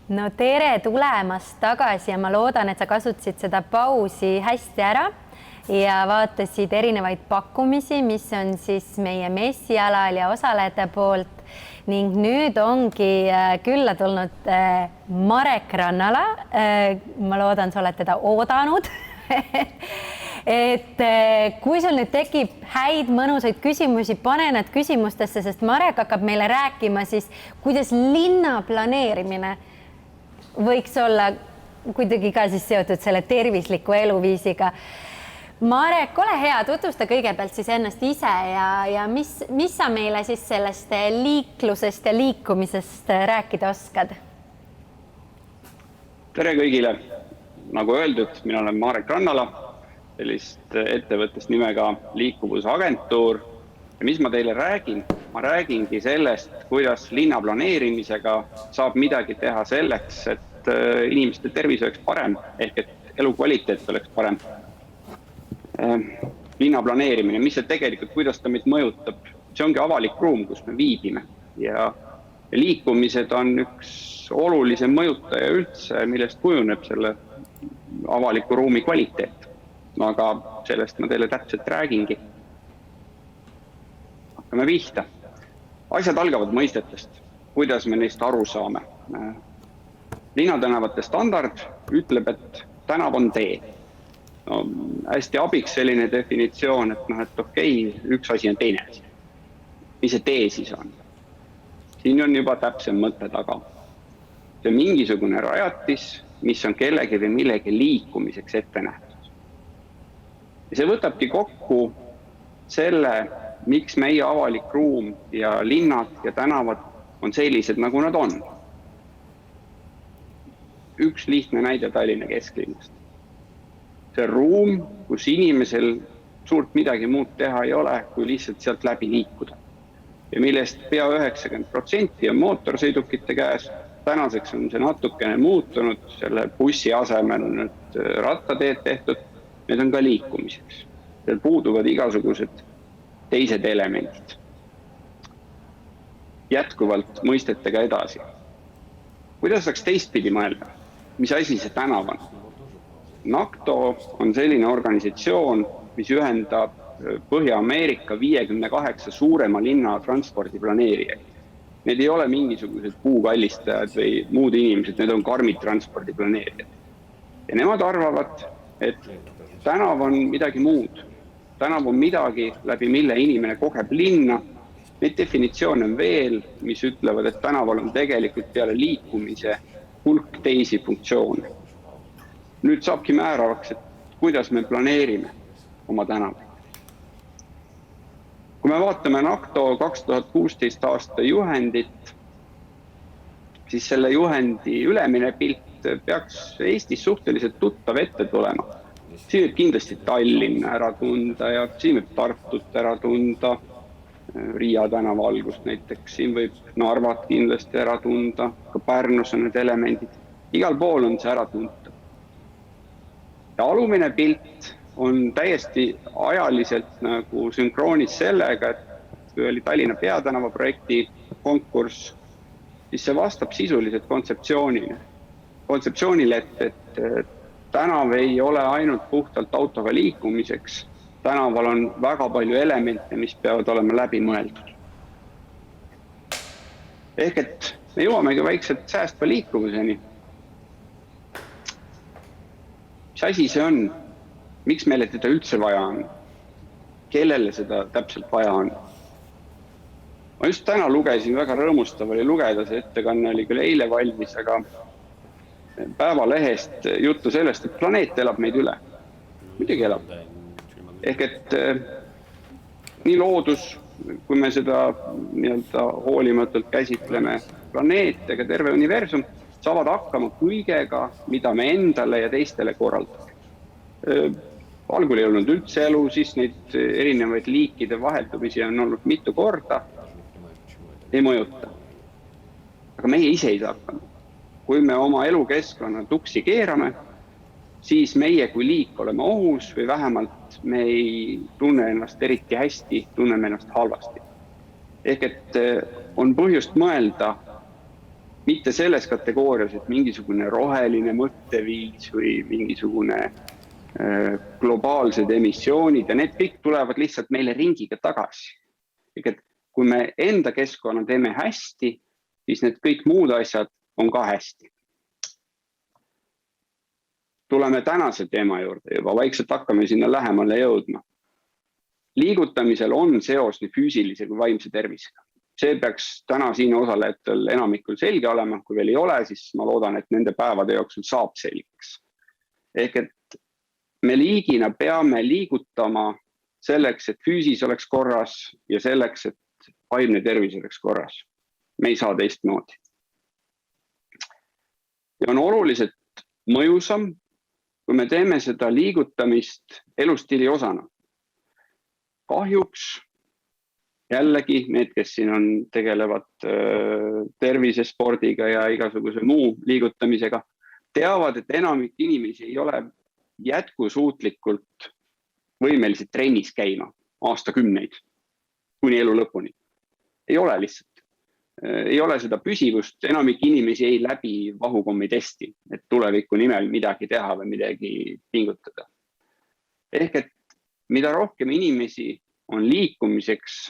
No tere tulemast tagasi ja ma loodan, et sa kasutasid seda pausi hästi ära ja vaatasid erinevaid pakkumisi, mis on siis meie messialal ja osalejate poolt ning nüüd ongi külla tulnud Marek Rannala. Ma loodan, sa oled teda oodanud. Et kui sul nüüd tekib häid mõnusaid küsimusi, pane need küsimustesse, sest Marek hakkab meile rääkima siis, kuidas linna planeerimine võiks olla kuidagi ka siis seotud selle tervisliku eluviisiga. Marek, ole hea, tutvusta kõigepealt siis ennast ise ja mis sa meile siis sellest liiklusest ja liikumisest rääkida oskad? Tere kõigile! Nagu öeldud, mina olen Marek Rannala, sellist ettevõttest nimega Liikuvusagentuur. Ja mis ma teile räägin? Ma räägingi sellest, kuidas linna planeerimisega saab midagi teha selleks, et inimeste tervis oleks parem, ehk et elukvaliteet oleks parem. Linna planeerimine, mis see tegelikult, kuidas ta meid mõjutab? See ongi avalik ruum, kus me viibime. Ja liikumised on üks olulisem mõjutaja üldse, millest kujuneb selle avaliku ruumi kvaliteet. Aga sellest ma teile täpselt räägingi. Hakkame pihta. Asjad algavad mõistetest, kuidas me neist aru saame. Linnatänavate standard ütleb, et tänav on tee. No, hästi abiks selline definitsioon, et okei, üks asi on teine asi. Mis see tee siis on? Siin on juba täpsem mõte taga. See on mingisugune rajatis, mis on kellegi või millegi liikumiseks ette nähtud. Ja see võtabki kokku selle, miks meie avalik ruum ja linnad ja tänavad on sellised, nagu nad on. Üks lihtne näide Tallinna kesklinnast. See ruum, kus inimesel suurt midagi muud teha ei ole, kui lihtsalt sealt läbi liikuda. Ja millest pea 90% on mootorsõidukite käes. Tänaseks on see natukene muutunud, selle bussi asemel on nüüd rattateed tehtud. Need on ka liikumiseks. Seal puuduvad igasugused teised elemendid. Jätkuvalt mõistetega edasi. Kuidas saaks teistpidi mõelda? Mis asi see tänav on? NACTO on selline organisatsioon, mis ühendab Põhja-Ameerika 58 suurema linna transpordiplaneerijaid. Need ei ole mingisugused puukallistajad või muud inimesed, need on karmid transpordiplaneerijad. Ja nemad arvavad, et tänav on midagi muud. Tänav on midagi, läbi mille inimene kogeb linna. Neid definitsioone on veel, mis ütlevad, et tänaval on tegelikult peale liikumise hulk teisi funktsioone. Nüüd saabki määravaks, et kuidas me planeerime oma tänavat. Kui me vaatame NACTO 2016 aasta juhendit, siis selle juhendi ülemine pilt peaks Eestis suhteliselt tuttav ette tulema. Siin võib kindlasti Tallinna ära tunda ja siin võib Tartut ära tunda, Riia tänava algust näiteks, siin võib Narvat kindlasti ära tunda, ka Pärnus on need elemendid. Igal pool on see ära tuntav. Ja alumine pilt on täiesti ajaliselt nagu sünkroonis sellega, et kui oli Tallinna peatänava projekti konkurss, siis see vastab sisuliselt kontseptsioonile, et tänav ei ole ainult puhtalt autoga liikumiseks. Tänaval on väga palju elemente, mis peavad olema läbi mõeldud. Ehk et me jõuamegi vaikselt säästva liikumiseni. Mis asi see on? Miks meile teda üldse vaja on? Kellele seda täpselt vaja on? Ma just täna lugesin, väga rõõmustav oli lugeda, see ettekanne oli küll eile valmis, aga Päevalehest juttu sellest, et planeet elab meid üle. Muidugi elab. Ehk et nii loodus, kui me seda hoolimatult käsitleme, planeet ega terve universum saavad hakkama kõigega, mida me endale ja teistele korraldame. Algul ei olnud üldse elu, siis neid erinevaid liikide vaheldumisi on olnud mitu korda. Ei mõjuta. Aga meie ise ei saa hakkama. Kui me oma elukeskkonna tuksi keerame, siis meie kui liik oleme ohus või vähemalt me ei tunne ennast eriti hästi, tunneme ennast halvasti. Ehk et on põhjust mõelda, mitte selles kategoorias, et mingisugune roheline mõtteviis või mingisugune globaalsed emissioonid ja need kõik tulevad lihtsalt meile ringiga tagasi. Et kui me enda keskkonna teeme hästi, siis need kõik muud asjad on ka hästi. Tuleme tänase teema juurde juba, vaikselt hakkame sinna lähemale jõudma. Liigutamisel on seos nii füüsilise kui vaimse tervisega. See peaks täna siin osalejatel enamikul selge olema, kui veel ei ole, siis ma loodan, et nende päevade jooksul saab selgeks. Ehk et me liigina peame liigutama selleks, et füüsis oleks korras ja selleks, et vaimne tervis oleks korras. Me ei saa teistmoodi. Ja on oluliselt mõjusam, kui me teeme seda liigutamist elustiili osana. Kahjuks jällegi need, kes siin on, tegelevad tervisespordiga ja igasuguse muu liigutamisega, teavad, et enamik inimesi ei ole jätkusuutlikult võimelised trennis käima aastakümneid kuni elu lõpuni. Ei ole lihtsalt. Ei ole seda püsivust, enamik inimesi ei läbi vahukommi testi, et tuleviku nimel midagi teha või midagi pingutada. Ehk et mida rohkem inimesi on liikumiseks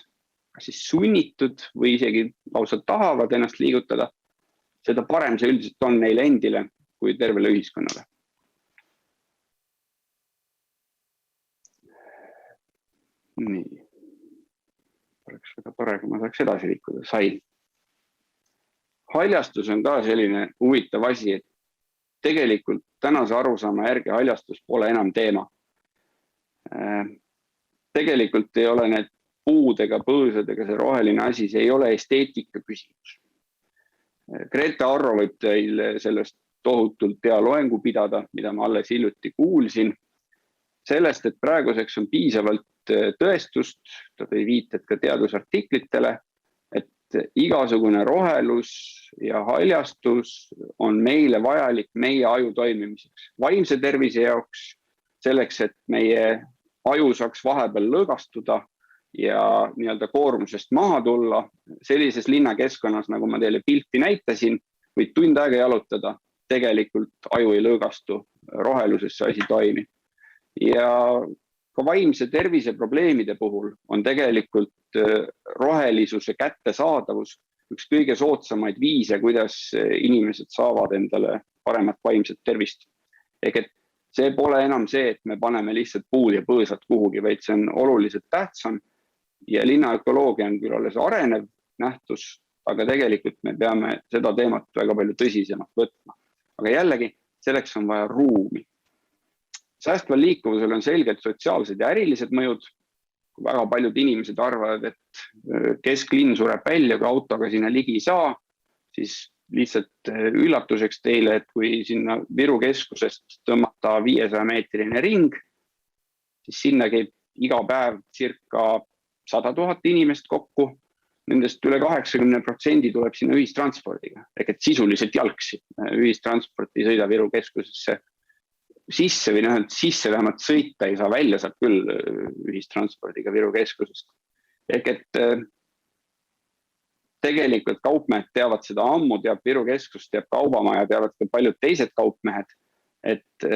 siis sunnitud või isegi lausa tahavad ennast liigutada, seda parem see üldiselt on neile endile kui tervele ühiskonnale. Nii. Oleks väga tore, kui ma saaks edasi liikuda. Sain. Haljastus on ka selline huvitav asi, et tegelikult tänase arusaama järgi haljastus pole enam teema. Tegelikult ei ole need puud ega põõsad ega see roheline asi, see ei ole esteetika küsimus. Grete Arro võib teile sellest tohutult hea loengu pidada, mida ma alles hiljuti kuulsin. Sellest, et praeguseks on piisavalt tõestust, ta tõi viited ka teadusartiklitele, et igasugune rohelus ja haljastus on meile vajalik meie aju toimimiseks. Vaimse tervise jaoks, selleks, et meie aju saaks vahepeal lõõgastuda ja nii-öelda koormusest maha tulla. Sellises linnakeskkonnas, nagu ma teile pilti näitasin, võid tund aega jalutada, tegelikult aju ei lõõgastu, rohelusesse asi toimib. Ja ka vaimse tervise probleemide puhul on tegelikult rohelisuse kättesaadavus üks kõige soodsamaid viise, kuidas inimesed saavad endale paremat vaimset tervist. Ehk et see pole enam see, et me paneme lihtsalt puud ja põõsad kuhugi, vaid see on oluliselt tähtsam. Ja linnaökoloogia on küll alles arenev nähtus, aga tegelikult me peame seda teemat väga palju tõsisemalt võtma. Aga jällegi, selleks on vaja ruumi. Säästval liikuvusel on selgelt sotsiaalsed ja ärilised mõjud. Väga paljud inimesed arvavad, et kesklinn sureb välja, kui autoga sinna ligi ei saa, siis lihtsalt üllatuseks teile, et kui sinna Viru keskusest tõmmata 500-meetrine ring, siis sinna käib iga päev circa 100 000 inimest kokku. Nendest üle 80% tuleb sinna ühistranspordiga, ehk et sisuliselt jalgsi. Ühistransporti ei sõida Viru keskusesse sisse või sisse vähemalt sõita ei saa, välja saab küll ühistranspordiga Viru keskusest. Ehk et tegelikult kaupmehed teavad seda ammu, teab Viru keskus, teab Kaubamaja, teavad ka paljud teised kaupmehed, et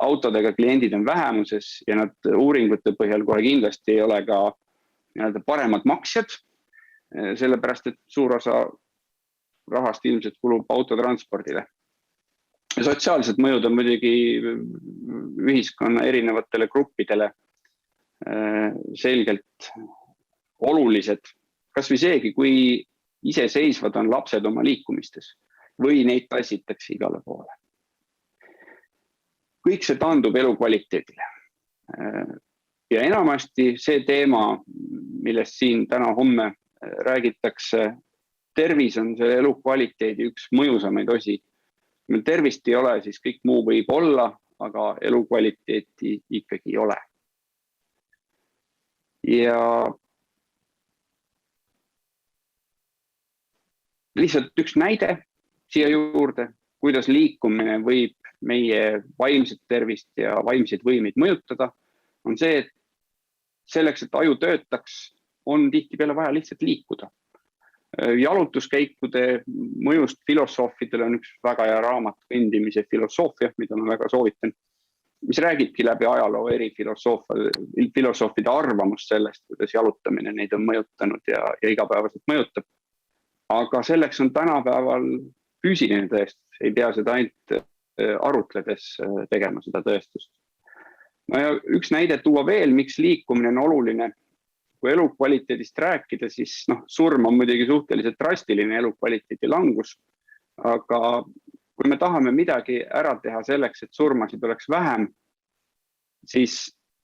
autodega kliendid on vähemuses ja nad uuringute põhjal kohe kindlasti ei ole ka paremad maksjad, sellepärast et suur osa rahast ilmselt kulub autotranspordile. Sotsiaalsed mõjud on muidugi ühiskonna erinevatele gruppidele selgelt olulised. Kas või seegi, kui iseseisvad on lapsed oma liikumistes või neid tassitakse igale poole. Kõik see taandub elukvaliteedile. Ja enamasti see teema, millest siin täna homme räägitakse, tervis on selle elukvaliteedi üks mõjusamaid osi. Meil tervist ei ole, siis kõik muu võib olla, aga elukvaliteeti ikkagi ei ole. Ja lihtsalt üks näide siia juurde, kuidas liikumine võib meie vaimset tervist ja vaimseid võimeid mõjutada, on see, et selleks, et aju töötaks, on tihtipeale vaja lihtsalt liikuda. Jalutuskäikude mõjust filosoofidele on üks väga hea raamat Kõndimise filosoofia, mida ma väga soovitan, mis räägibki läbi ajaloo eri filosoofide arvamust sellest, kuidas jalutamine neid on mõjutanud ja igapäevaselt mõjutab. Aga selleks on tänapäeval füüsiline tõestus, ei pea seda ainult arutledes tegema seda tõestust. No ja üks näide tuua veel, miks liikumine on oluline. Kui elukvaliteedist rääkida, siis surm on muidugi suhteliselt drastiline elukvaliteedi langus, aga kui me tahame midagi ära teha selleks, et surmasid oleks vähem, siis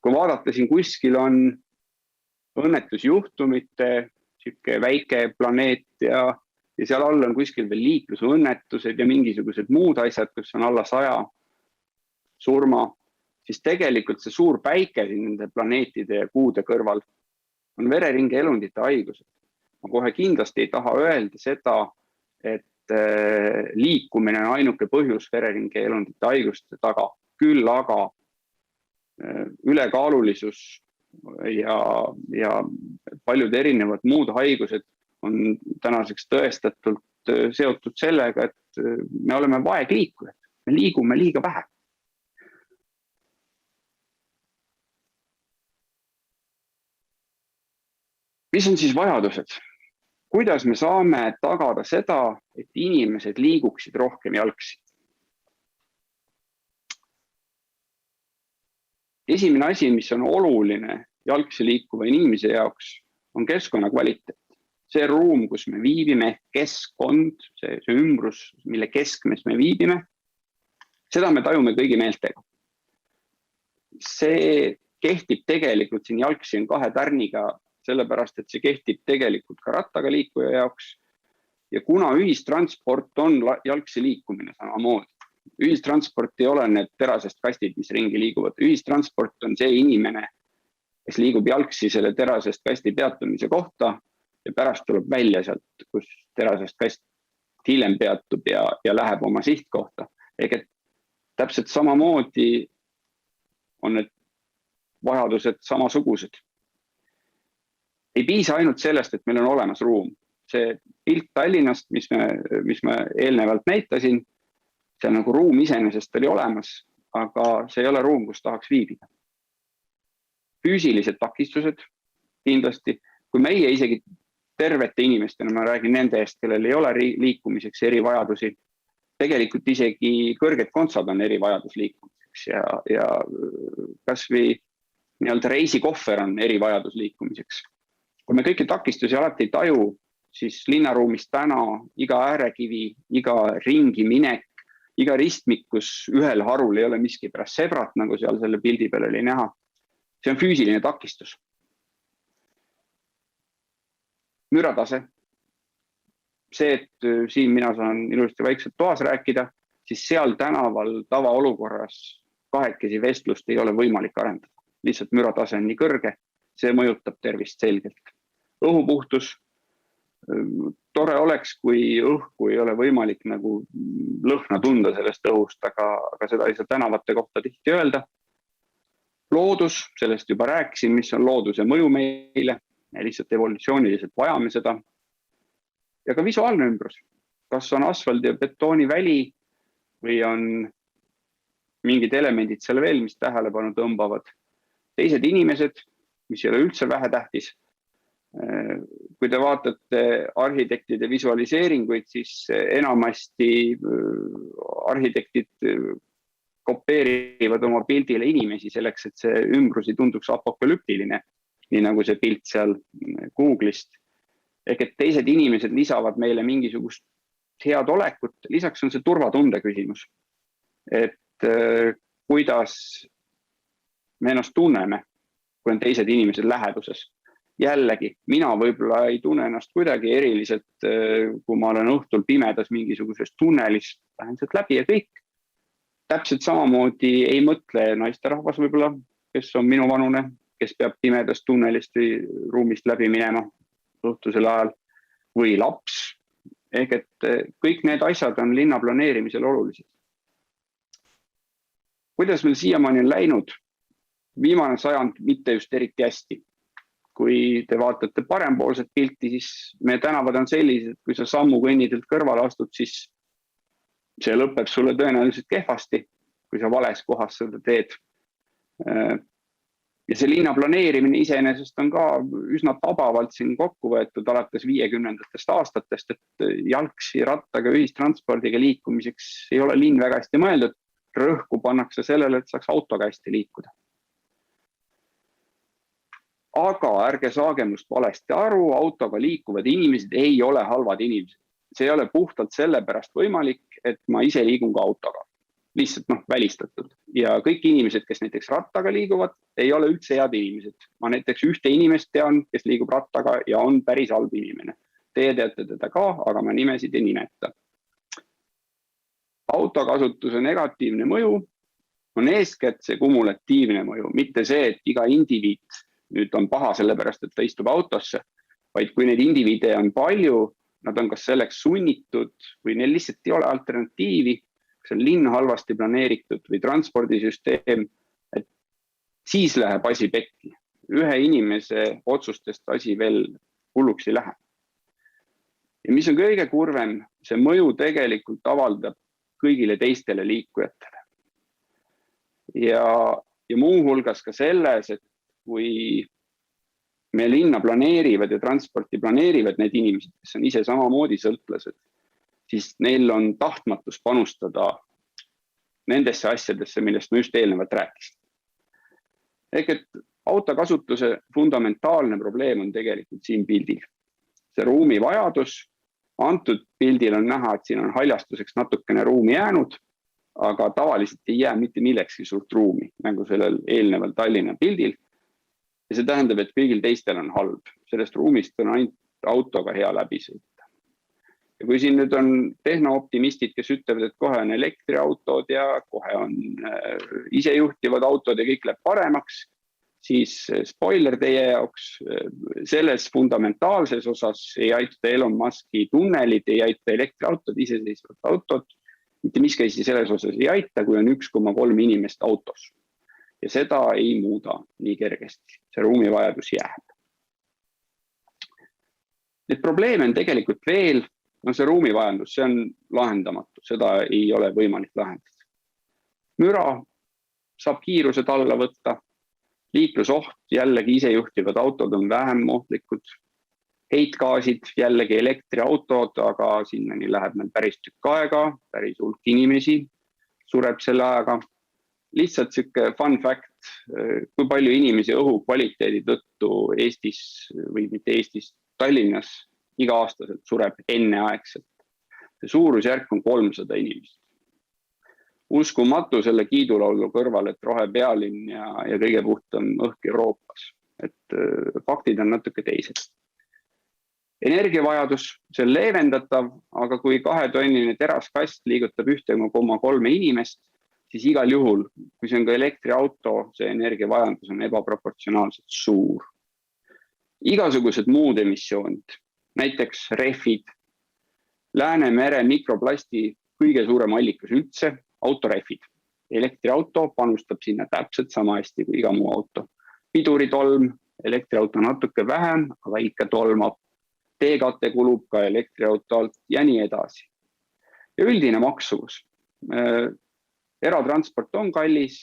kui vaadata siin kuskil on õnnetusjuhtumite väike planeet ja seal all on kuskil veel liiklusõnnetused ja mingisugused muud asjad, kus on alla 100 surma, siis tegelikult see suur päike siin nende planeetide ja kuude kõrval on vereringe elundite haigused. Ma kohe kindlasti ei taha öelda seda, et liikumine on ainuke põhjus vereringe elundite haiguste taga. Küll aga ülekaalulisus ja paljud erinevad muud haigused on tänaseks tõestatult seotud sellega, et me oleme vaegliikujad. Me liigume liiga vähe. Mis on siis vajadused? Kuidas me saame tagada seda, et inimesed liiguksid rohkem jalgsi? Esimene asi, mis on oluline jalgsi liikuva inimese jaoks, on keskkonna kvaliteet. See ruum, kus me viibime, keskkond, see ümbrus, mille keskmes me viibime, seda me tajume kõigi meeltega. See kehtib tegelikult siin jalgsi on 2 tärniga, sellepärast, et see kehtib tegelikult ka rattaga liikuja jaoks. Ja kuna ühistransport on jalgsi liikumine samamoodi. Ühistransport ei ole need terasest kastid, mis ringi liiguvad. Ühistransport on see inimene, kes liigub jalgsi selle terasest kasti peatumise kohta ja pärast tuleb välja sealt, kus terasest kast hiljem peatub ja läheb oma sihtkohta. Ehk et täpselt samamoodi on need vajadused samasugused. Ei piisa ainult sellest, et meil on olemas ruum. See pilt Tallinnast, mis ma eelnevalt näitasin, see nagu ruum iseenesest oli olemas, aga see ei ole ruum, kus tahaks viibida. Füüsilised takistused kindlasti, kui meie isegi tervete inimestena, ma räägin nende eest, kellel ei ole liikumiseks erivajadusi, tegelikult isegi kõrged kontsad on erivajadus liikumiseks ja kas või nii-öelda reisikohver on erivajadus liikumiseks. Kui me kõiki takistusi alati ei taju, siis linnaruumis täna iga äärekivi, iga ringi minek, iga ristmik, kus ühel harul ei ole miski pärast sebrat, nagu seal selle pildi peal oli näha. See on füüsiline takistus. Müratase. See, et siin mina saan ilusti vaikselt toas rääkida, siis seal tänaval tavaolukorras kahekesi vestlust ei ole võimalik arendada. Lihtsalt müratase on nii kõrge, see mõjutab tervist selgelt. Õhupuhtus. Tore oleks, kui õhku ei ole võimalik nagu lõhna tunda sellest õhust, aga seda ei saa tänavate kohta tihti öelda. Loodus, sellest juba rääkisin, mis on looduse mõju meile. Me lihtsalt evolutsiooniliselt vajame seda. Ja ka visuaalne ümbrus. Kas on asfaldi ja betooni väli või on mingid elemendid seal veel, mis tähelepanu tõmbavad. Teised inimesed, mis ei ole üldse vähetähtis. Kui te vaatate arhitektide visualiseeringuid, siis enamasti arhitektid kopeerivad oma pildile inimesi selleks, et see ümbrus ei tunduks apokalüptiline, nii nagu see pilt seal Google'ist. Ehk et teised inimesed lisavad meile mingisugust head olekut, lisaks on see turvatunde küsimus. Et kuidas me ennast tunneme, kui on teised inimesed läheduses. Jällegi, mina võib-olla ei tunne ennast kuidagi eriliselt, kui ma olen õhtul pimedas mingisuguses tunnelis, lähen sealt läbi ja kõik. Täpselt samamoodi ei mõtle naisterahvas võib-olla, kes on minu vanune, kes peab pimedast tunnelist või ruumist läbi minema õhtusel ajal või laps. Ehk et kõik need asjad on linna planeerimisel olulised. Kuidas meil siiamaani on läinud? Viimane sajand mitte just eriti hästi. kui te vaatate parempoolset pilti, siis meie tänavad on sellised, et kui sa sammu kõnnidelt kõrvale astud, siis see lõpeb sulle tõenäoliselt kehvasti, kui sa vales kohas seda teed. Ja see linna planeerimine iseenesest on ka üsna tabavalt siin kokku võetud alates 50. aastatest, et jalgsi, rattaga, ühistranspordiga liikumiseks ei ole linn väga hästi mõeldud. Rõhku pannakse sellele, et saaks autoga hästi liikuda. Aga ärge saage must valesti aru, autoga liikuvad inimesed ei ole halvad inimesed. See ei ole puhtalt sellepärast võimalik, et ma ise liigun ka autoga. Lihtsalt välistatud. Ja kõik inimesed, kes näiteks rattaga liiguvad, ei ole üldse head inimesed. Ma näiteks ühte inimest tean, kes liigub rattaga ja on päris halb inimene. Teie teate teda ka, aga ma nimesid ei nimeta. Autokasutuse negatiivne mõju on eeskätt see kumulatiivne mõju, mitte see, et iga indiviid nüüd on paha sellepärast, et ta istub autosse, vaid kui neid indiviide on palju, nad on kas selleks sunnitud või neil lihtsalt ei ole alternatiivi, kas on linn halvasti planeeritud või transpordisüsteem, et siis läheb asi pekki. Ühe inimese otsustest asi veel hulluks ei lähe. Ja mis on kõige kurvem, see mõju tegelikult avaldab kõigile teistele liikujatele. Ja muuhulgas ka selles, et kui me linna planeerivad ja transporti planeerivad need inimesed, kes on ise samamoodi sõltlased, siis neil on tahtmatus panustada nendesse asjadesse, millest ma just eelnevalt rääkisin. Ehk et autokasutuse fundamentaalne probleem on tegelikult siin pildil. See ruumi vajadus, antud pildil on näha, et siin on haljastuseks natukene ruumi jäänud, aga tavaliselt ei jää mitte millekski suurt ruumi, nagu sellel eelneval Tallinna pildil. Ja see tähendab, et kõigil teistel on halb. Sellest ruumist on ainult autoga hea läbi sõita. Ja kui siin nüüd on tehnooptimistid, kes ütlevad, et kohe on elektriautod ja kohe on isejuhtivad autod ja kõik läheb paremaks, siis spoiler teie jaoks, selles fundamentaalses osas ei aita Elon Muski tunnelid, ei aita elektriautod, iseseisvad autod, mitte miski selles osas ei aita, kui on 1,3 inimest autos. Ja seda ei muuda nii kergesti. See ruumivajadus jääb. Need probleeme on tegelikult veel, see ruumivajadus, see on lahendamatu, seda ei ole võimalik lahendada. Müra saab kiirused alla võtta, liiklusoht, jällegi isejuhtivad autod on vähem ohtlikud, heitgaasid, jällegi elektriautod, aga sinnani läheb meil päris tükk aega, päris hulk inimesi sureb selle ajaga. Lihtsalt siuke fun fact, kui palju inimesi õhu kvaliteedi tõttu Eestis või mitte Eestis, Tallinnas iga-aastaselt sureb enneaegselt. See suurusjärk on 300 inimest. Uskumatu selle kiidulaulu kõrval, et rohepealinn ja kõige puhtam õhk Euroopas. Et faktid on natuke teised. Energiavajadus, see on leevendatav, aga kui 2-tonnine teraskast liigutab 1,3 inimest, siis igal juhul, kui see on ka elektriauto, see energiavajadus on ebaproportsionaalselt suur. Igasugused muud emissioonid, näiteks rehvid, Läänemere mikroplasti kõige suurem allikas üldse, autorehvid. Elektriauto panustab sinna täpselt sama hästi kui iga muu auto. Piduritolm, elektriauto natuke vähem, aga ikka tolmab. Teekate kulub ka elektriauto alt ja nii edasi. Ja üldine maksuvus. Eratransport on kallis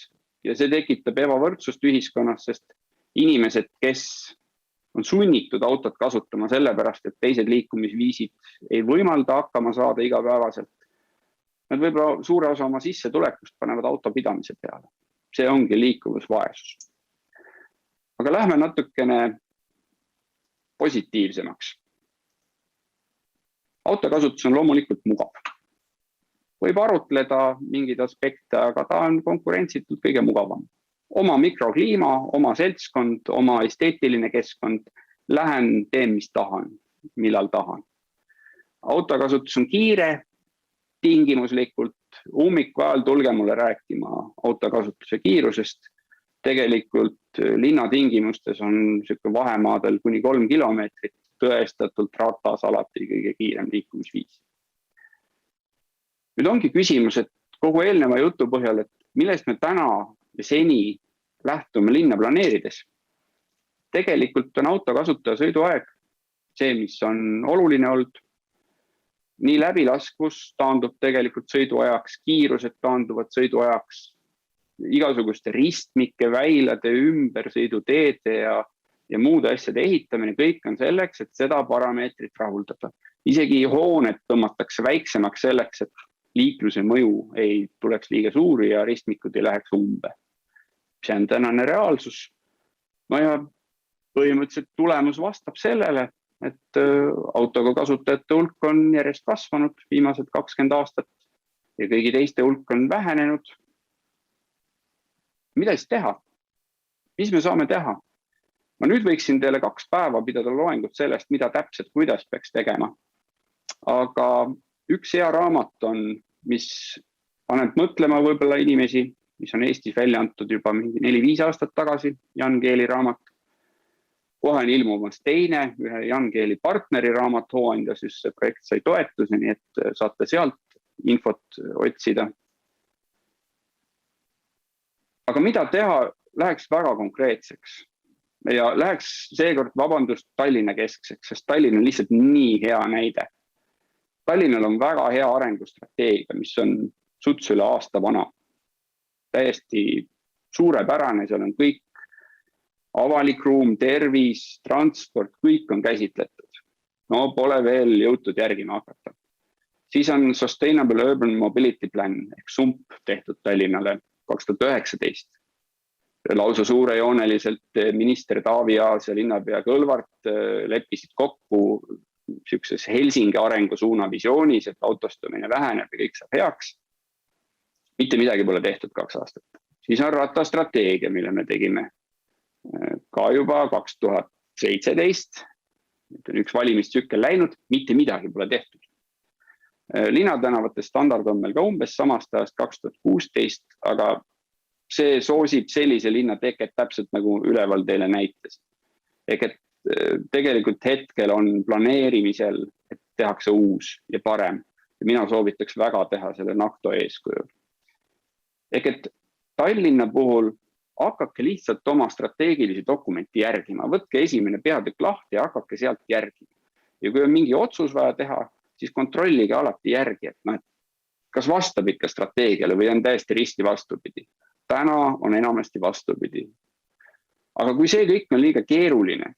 ja see tekitab ebavõrdsust ühiskonnas, sest inimesed, kes on sunnitud autot kasutama sellepärast, et teised liikumisviisid ei võimalda hakkama saada igapäevaselt. Nad võib-olla suure osa oma sissetulekust panevad auto pidamise peale. See ongi liikuvusvaesus. Aga lähme natukene positiivsemaks. Autokasutus on loomulikult mugav. Võib arutleda mingid aspekte, aga ta on konkurentsitult kõige mugavam. Oma mikrokliima, oma seltskond, oma esteetiline keskkond, lähen teen, mis tahan, millal tahan. Autokasutus on kiire, tingimuslikult, ummiku ajal tulge mulle rääkima autokasutuse kiirusest. Tegelikult linnatingimustes on selline vahemaadel kuni 3 kilomeetrit, tõestatult ratas alati kõige kiirem liikumisviis. Nüüd ongi küsimus, et kogu eelneva jutu põhjal, et millest me täna ja seni lähtume linna planeerides. tegelikult on autokasutaja sõiduaeg see, mis on oluline olnud. Nii läbilaskvus taandub tegelikult sõiduajaks, kiirused taanduvad sõiduajaks, igasuguste ristmike, väilade, ümbersõiduteede ja muude asjade ehitamine, kõik on selleks, et seda parameetrit rahuldada. Isegi hooned tõmmatakse väiksemaks selleks, et liikluse mõju ei tuleks liiga suuri ja ristmikud ei läheks umbe. See on tänane reaalsus. No ja põhimõtteliselt tulemus vastab sellele, et autoga kasutajate hulk on järjest kasvanud viimased 20 aastat ja kõigi teiste hulk on vähenenud. Mida siis teha? Mis me saame teha? Ma nüüd võiksin teile 2 päeva pidada loengut sellest, mida täpselt, kuidas peaks tegema. Aga üks hea raamat on, mis paneb mõtlema võib-olla inimesi, mis on Eestis välja antud juba 4-5 aastat tagasi, Jan Keeli raamat. Kohe on ilmumas teine, ühe Jan Keeli partneri raamat Hooandjas, just see projekt sai toetuse, nii et saate sealt infot otsida. Aga mida teha, läheks väga konkreetseks ja läheks seekord vabandust Tallinna keskseks, sest Tallinn on lihtsalt nii hea näide. Tallinnal on väga hea arengustrateegia, mis on suts üle aasta vana. Täiesti suurepärane, seal on kõik avalik ruum, tervis, transport, kõik on käsitletud. No pole veel jõutud järgima hakata. Siis on Sustainable Urban Mobility Plan ehk SUMP tehtud Tallinnale 2019. Lausa suurejooneliselt minister Taavi Aas ja linnapea Kõlvart leppisid kokku sellises Helsingi arengusuuna visioonis, et autostumine väheneb ja kõik saab heaks. Mitte midagi pole tehtud 2 aastat. Siis on rattastrateegia, mille me tegime ka juba 2017. On üks valimistsükkel läinud, mitte midagi pole tehtud. Linnatänavate standard on meil ka umbes samast ajast 2016, aga see soosib sellise linna teket täpselt nagu üleval teile näitas. Ehk et tegelikult hetkel on planeerimisel, et tehakse uus ja parem. Ja mina soovitaks väga teha selle NACTO eeskujul. Ehk et Tallinna puhul hakake lihtsalt oma strateegilisi dokumenti järgima. Võtke esimene peatükk lahti ja hakake sealt järgima. Ja kui on mingi otsus vaja teha, siis kontrollige alati järgi, et kas vastab ikka strateegiale või on täiesti risti vastupidi. Täna on enamasti vastupidi. Aga kui see kõik on liiga keeruline,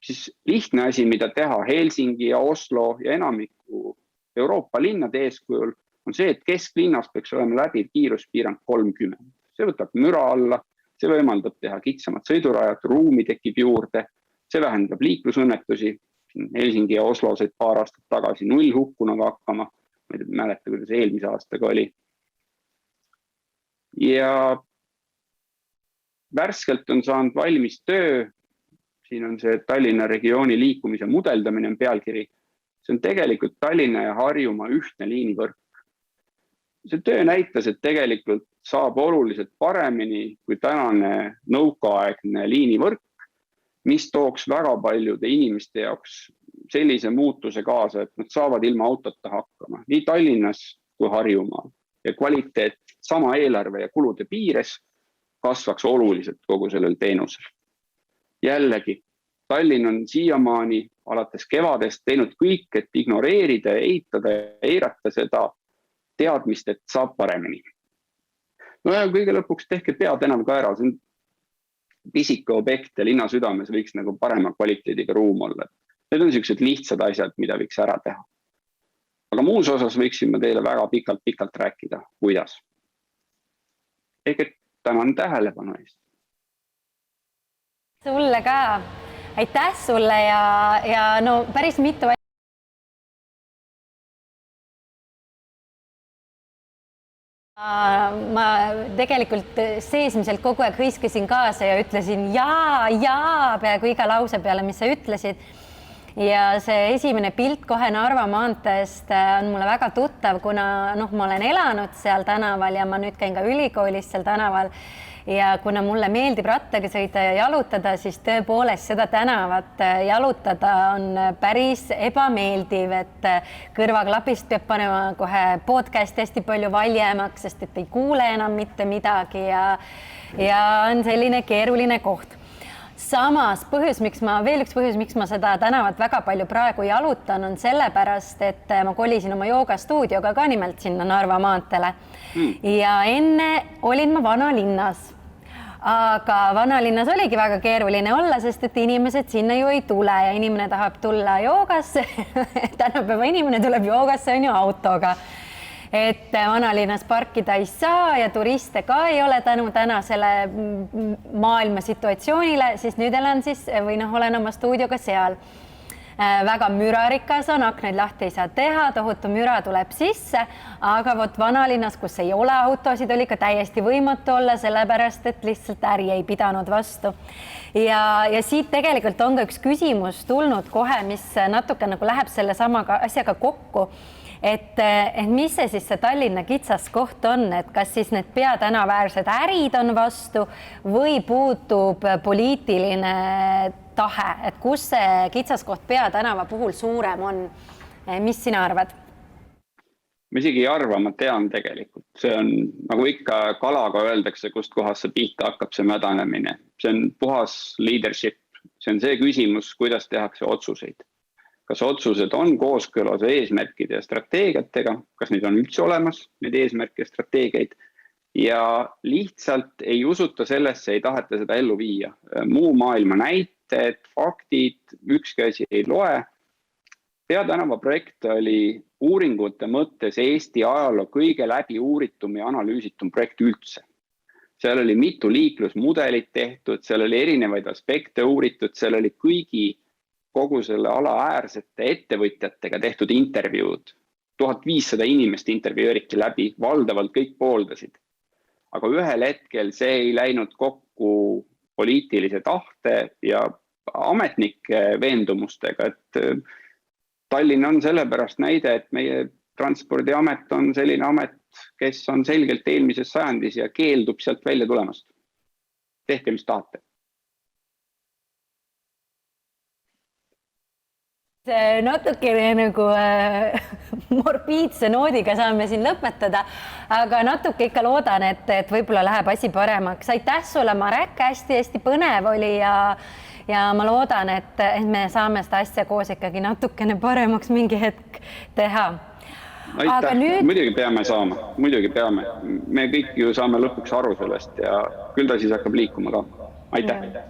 siis lihtne asi, mida teha Helsingi ja Oslo ja enamiku Euroopa linnade eeskujul, on see, et kesklinnas peaks olema läbi kiiruspiirang 30. See võtab müra alla, see võimaldab teha kitsamad sõidurajad, ruumi tekib juurde, see vähendab liiklusõnnetusi. Helsingi ja Oslo said paar aastat tagasi 0 hukkunaga hakkama. Ma ei mäleta, kuidas eelmise aastaga oli. Ja värskelt on saanud valmis töö. Siin on see Tallinna regiooni liikumise mudeldamine on pealkiri. See on tegelikult Tallinna ja Harjumaa ühtne liinivõrk. See töö näitas, et tegelikult saab oluliselt paremini kui tänane nõukaaegne liinivõrk, mis tooks väga paljude inimeste jaoks sellise muutuse kaasa, et nad saavad ilma autota hakkama. Nii Tallinnas kui Harjumaal. Ja kvaliteet sama eelarve ja kulude piires kasvaks oluliselt kogu sellel teenusel. Jällegi, Tallinn on siiamaani alates kevadest teinud kõik, et ignoreerida, eitada ja eirata seda teadmist, et saab paremini. No ja kõige lõpuks tehke peatänav ka ära. See on pisike objekt ja linna südames võiks nagu parema kvaliteediga ruum olla. Need on sellised lihtsad asjad, mida võiks ära teha. Aga muus osas võiksime teile väga pikalt rääkida, kuidas. Ehk et tänan tähelepanu eest. Sulle ka. Aitäh sulle ja no päris mitu ma tegelikult seesmiselt kogu aeg hõiskasin kaasa ja ütlesin jaa peaaegu iga lause peale, mis sa ütlesid. Ja see esimene pilt kohe Narva maanteest on mulle väga tuttav, kuna ma olen elanud seal tänaval ja ma nüüd käin ka ülikoolis seal tänaval. Ja kuna mulle meeldib rattaga sõita ja jalutada, siis tõepoolest seda tänavat jalutada on päris ebameeldiv, et kõrvaklapist peab panema kohe podcasti hästi palju valjemaks, sest et ei kuule enam mitte midagi ja on selline keeruline koht. samas veel üks põhjus, miks ma seda tänavat väga palju praegu jalutan, on sellepärast, et ma kolisin oma joogastuudioga ka nimelt sinna Narva maanteele ja enne olin ma vanalinnas. Aga vanalinnas oligi väga keeruline olla, sest et inimesed sinna ju ei tule ja inimene tahab tulla joogasse. Tänapäeva inimene tuleb joogasse on ju autoga. Et vanalinnas parkida ei saa ja turiste ka ei ole tänu tänasele maailma situatsioonile, siis nüüd olen oma stuudioga seal. Väga mürarikas on, aknaid lahti ei saa teha, tohutu müra tuleb sisse, aga vanalinnas, kus ei ole autosid, oli ka täiesti võimatu olla, sellepärast, et lihtsalt äri ei pidanud vastu. Ja siit tegelikult on ka üks küsimus tulnud kohe, mis natuke nagu läheb selle sama asjaga kokku, et mis see Tallinna kitsaskoht on, et kas siis need peatänaväärsed ärid on vastu või puutub poliitiline tahe, et kus see kitsaskoht peatänava puhul suurem on? Mis sina arvad? Ma isegi ei arva, ma tean tegelikult. See on, nagu ikka kalaga öeldakse, kust kohas see pihta hakkab see mädanemine. See on puhas leadership. See on see küsimus, kuidas tehakse otsuseid. Kas otsused on kooskõlas eesmärkide ja strateegiatega, kas neid on üldse olemas, need eesmärke ja strateegiaid, ja lihtsalt ei usuta sellesse, ei taheta seda ellu viia. Muu maailma näited, faktid, ükski asi ei loe. Peatänava projekt oli uuringute mõttes Eesti ajaloo kõige läbi uuritum ja analüüsitum projekt üldse. Seal oli mitu liiklusmudelit tehtud, seal oli erinevaid aspekte uuritud, seal oli kogu selle ala äärsete ettevõtjatega tehtud intervjuud. 1500 inimest intervjueriti läbi, valdavalt kõik pooldasid. Aga ühel hetkel see ei läinud kokku poliitilise tahte ja ametnike veendumustega, et Tallinn on sellepärast näide, et meie transpordiamet on selline amet, kes on selgelt eelmises sajandis ja keeldub sealt välja tulemast. Tehke, mis tahate. Natukene nagu morbiidse noodiga saame siin lõpetada, aga natuke ikka loodan, et võib-olla läheb asi paremaks. Aitäh sulle, Marek, hästi põnev oli ja ma loodan, et me saame seda asja koos ikkagi natukene paremaks mingi hetk teha. Aitäh, muidugi peame saama, Me kõik ju saame lõpuks aru sellest ja küll ta siis hakkab liikuma ka. Aitäh!